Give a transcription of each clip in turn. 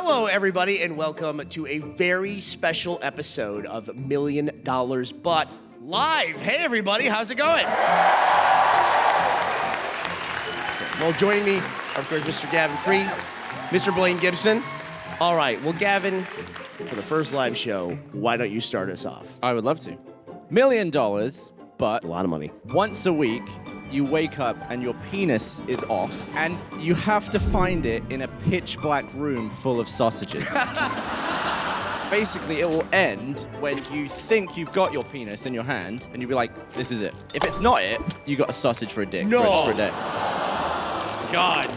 Hello, everybody, and welcome to a very special episode of $1 Million But Live. Hey, everybody, how's it going? Well, joining me, of course, Mr. Gavin Free, Mr. Blaine Gibson. All right, well, Gavin, for the first live show, why don't you start us off? I would love to. $1 million, but A lot of money. once a week, you wake up and your penis is off, and you have to find it in a pitch black room full of sausages. Basically, it will end when you think you've got your penis in your hand, and you'll be like, this is it. If it's not it, you got a sausage for a dick for a day. God.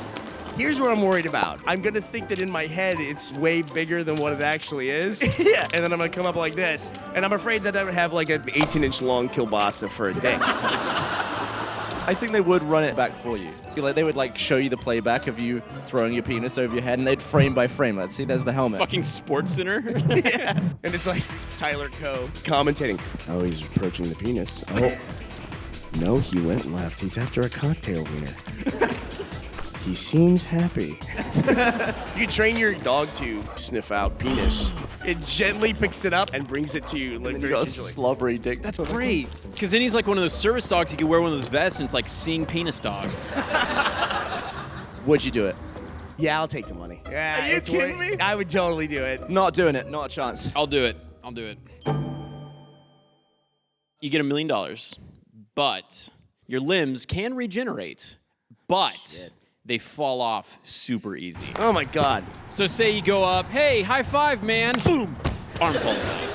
Here's what I'm worried about. I'm gonna think that in my head it's way bigger than what it actually is. Yeah. And then I'm gonna come up like this. And I'm afraid that I would have like an 18-inch long kielbasa for a dick. I think they would run it back for you. They would show you the playback of you throwing your penis over your head, and they'd frame by frame. Let's see, there's the helmet. Fucking Sports Center. Yeah. And it's like Tyler Coe commentating. Oh, he's approaching the penis. Oh. No, he went left. He's after a cocktail wiener. He seems happy. You train your dog to sniff out penis. It gently picks it up and brings it to you. And you got a slobbery dick. That's great. Because then he's like one of those service dogs. You can wear one of those vests, and it's like seeing penis dog. Would you do it? Yeah, I'll take the money. Yeah, Are you kidding me? I would totally do it. Not doing it. Not a chance. I'll do it. You get $1 million, but your limbs can regenerate, but they fall off super easy. Oh my God. So say you go up, hey, high five, man. Boom. Arm falls off.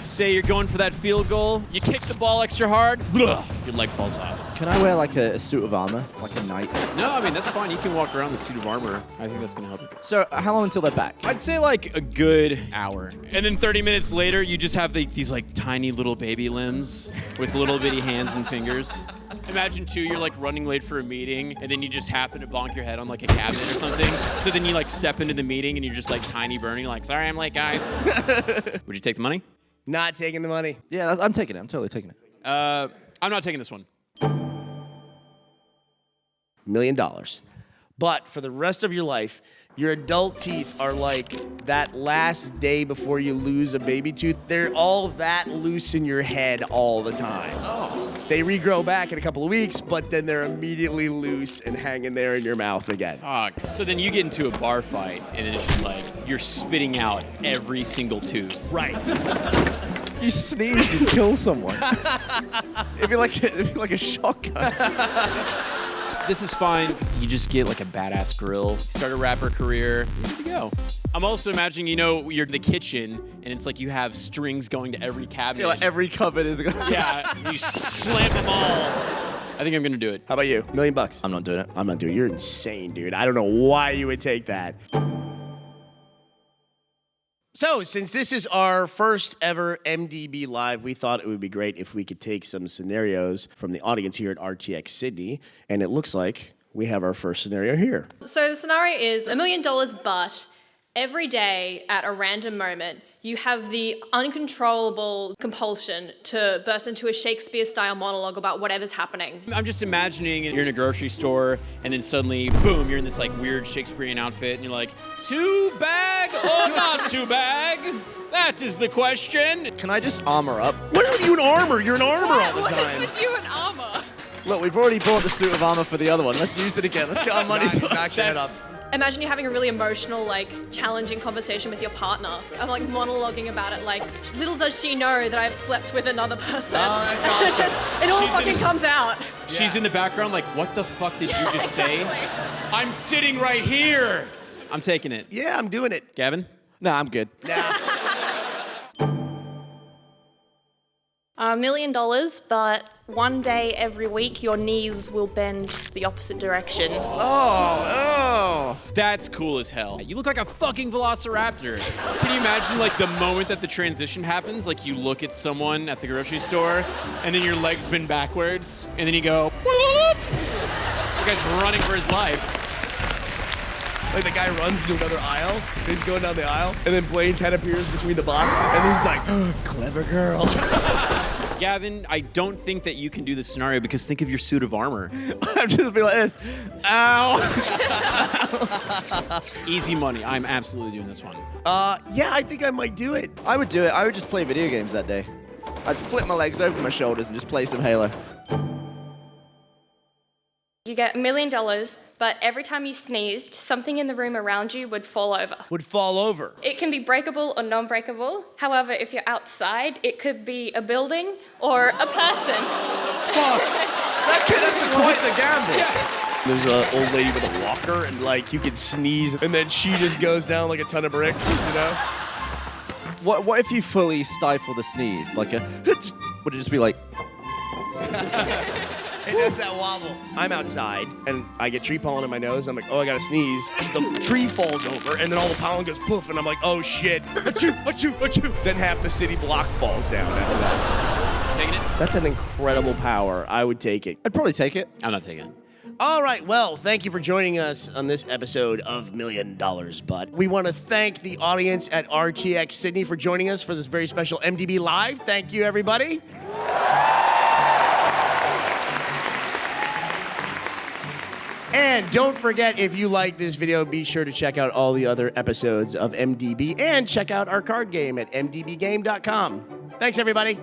Say you're going for that field goal, you kick the ball extra hard, your leg falls off. Can I wear a suit of armor, like a knight? No, I mean, that's fine. You can walk around the suit of armor. I think that's going to help you. So how long until they're back? I'd say like a good hour. And then 30 minutes later, you just have these tiny little baby limbs with little bitty hands and fingers. Imagine too, you're running late for a meeting, and then you just happen to bonk your head on a cabinet or something. So then you step into the meeting, and you're just tiny burning, sorry, I'm late, guys. Would you take the money? Not taking the money. Yeah, I'm taking it. I'm totally taking it. I'm not taking this one. $1 million. But for the rest of your life, your adult teeth are like that last day before you lose a baby tooth. They're all that loose in your head all the time. Oh. They regrow back in a couple of weeks, but then they're immediately loose and hanging there in your mouth again. Fuck. So then you get into a bar fight, and it's just you're spitting out every single tooth. Right. You sneeze, you kill someone. It'd be like a shotgun. This is fine. You just get a badass grill, you start a rapper career, you're good to go. I'm also imagining, you're in the kitchen, and it's you have strings going to every cabinet. Yeah, every cupboard is going. Yeah, you slam them all. I think I'm gonna do it. How about you? $1 million. I'm not doing it. I'm not doing it. You're insane, dude. I don't know why you would take that. So, since this is our first ever MDB Live, we thought it would be great if we could take some scenarios from the audience here at RTX Sydney, and it looks like we have our first scenario here. So the scenario is $1 million, but every day at a random moment, you have the uncontrollable compulsion to burst into a Shakespeare-style monologue about whatever's happening. I'm just imagining you're in a grocery store, and then suddenly, boom, you're in this weird Shakespearean outfit, and you're like, too bag or not too bag? That is the question. Can I just armor up? What is with you in armor? You're in armor all the What time. is with you and armor? Look, we've already bought the suit of armor for the other one. Let's use it again. Let's get our money. Back that up. Imagine you having a really emotional, challenging conversation with your partner. I'm monologuing about it, little does she know that I've slept with another person. Oh, that's awesome. It all fucking comes out. She's in the background what the fuck did you just say? Exactly. I'm sitting right here. I'm taking it. Yeah, I'm doing it. Gavin? Nah, I'm good. $1 million, but one day every week your knees will bend the opposite direction. Oh. That's cool as hell. You look like a fucking velociraptor. Can you imagine the moment that the transition happens? You look at someone at the grocery store, and then your legs bend backwards, and then you go, the guy's running for his life. The guy runs into another aisle, and he's going down the aisle, and then Blaine's head appears between the boxes, and then he's like, oh, clever girl. Gavin, I don't think that you can do this scenario because think of your suit of armor. I'm just be like this. Ow. Easy money. I'm absolutely doing this one. Yeah, I think I might do it. I would do it. I would just play video games that day. I'd flip my legs over my shoulders and just play some Halo. You get $1 million, but every time you sneezed, something in the room around you would fall over. Would fall over. It can be breakable or non-breakable. However, if you're outside, it could be a building or a person. That's quite the gamble. There's an old lady with a walker, and like you could sneeze, and then she just goes down like a ton of bricks, you know? What if you fully stifle the sneeze? Like a... Would it just be like... It does that wobble. I'm outside, and I get tree pollen in my nose. I'm like, oh, I gotta sneeze. The tree falls over, and then all the pollen goes poof, and I'm like, oh shit. Achoo. Then half the city block falls down after that. Taking it? That's an incredible power. I would take it. I'd probably take it. I'm not taking it. All right, well, thank you for joining us on this episode of $1 Million Butt. We want to thank the audience at RTX Sydney for joining us for this very special MDB Live. Thank you, everybody. And don't forget, if you like this video, be sure to check out all the other episodes of MDB and check out our card game at mdbgame.com. Thanks, everybody.